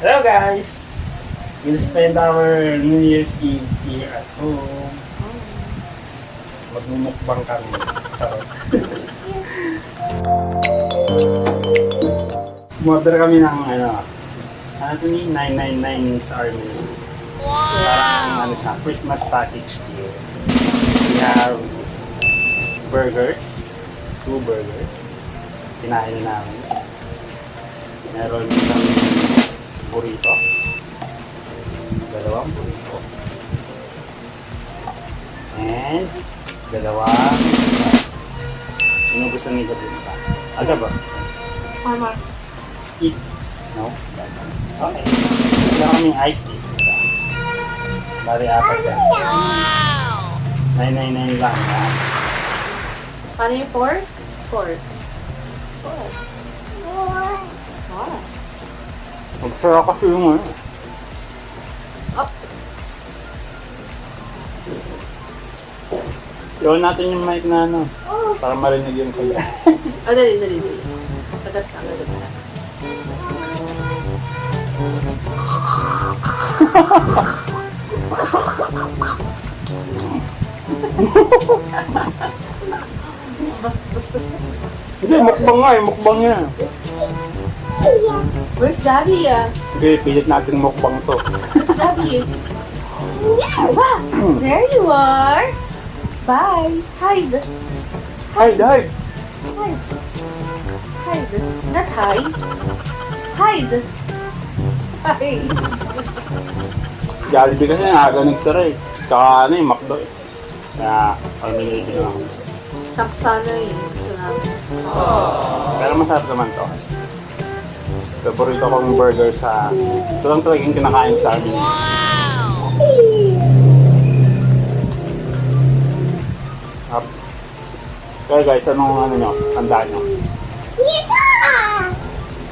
Hello guys! We'll spend our New Year's Eve here at home. Mag-Mukbang kami. Charot. Umorder kami ng ano ito ni 999 sa Army. Wow! Parang siya, Christmas package deal. We have burgers. 2 burgers. Kinain na namin. Meron kami burrito. 2 burrito. And 2 rice. Inubusan ni Gabriel pa. Aga ba? Mama. Eat. No? Okay. Sila kaming iced tea. Bari 4 yan. Wow! 999 lang. Paano yung 4? 4. 4. Wow. Magsara kasi yung ano. Up. Iwan natin yung mic na ano. Para marinig yung kuya. Dali. Tagat ka. Bas. Hindi, mukbang nga eh. Mukbang yan. Where's Daddy Hindi, pilit natin mukbang to. Where's Daddy? Wow! There you are! Bye! Hide! Hide! Not hide. Hide! Hide! Jollibee kasi aga nagsara eh. Tsaka ano eh, McDo eh. Kaya, pamilay din ako. Shop sana eh. Gusto namin. Pero masarap naman to. Paborito kong burger sa... Ito lang talaga yung kinakain sa amin. Up. Kaya guys, anong ano nyo? Tandaan nyo?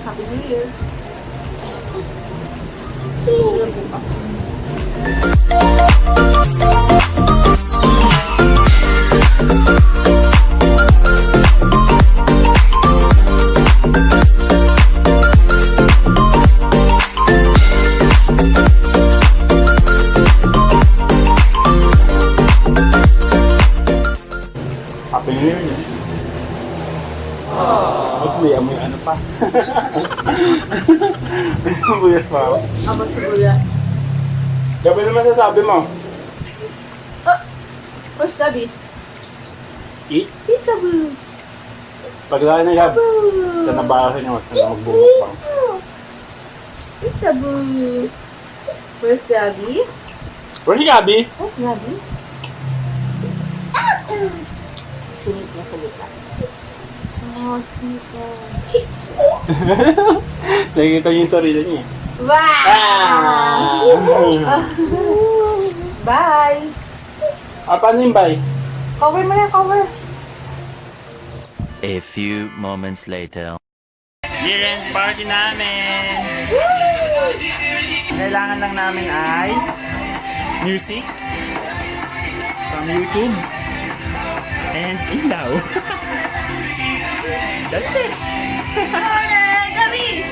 Happy New Year! Happy New Year nyo. Hopefully, amoy ano pa. Buyas pa ako. Aba sibuyas. Gabi naman sasabi mo. Where's Daddy? Eat. Peekaboo! Pagdaan na yan. Sa nabahay nyo. Sa magbumukbang. Peekaboo! Where's Daddy? Where's si Gabi? Where's Daddy? Singit niya sa gitna. Oh, sita. Nakikita niyo yung sarili niya. Wow! Bye! Paano yung bye? Cover mo na, cover. A few moments later. Year-end party namin! Kailangan lang namin ay music from YouTube and ilaw. That's it! Gabi!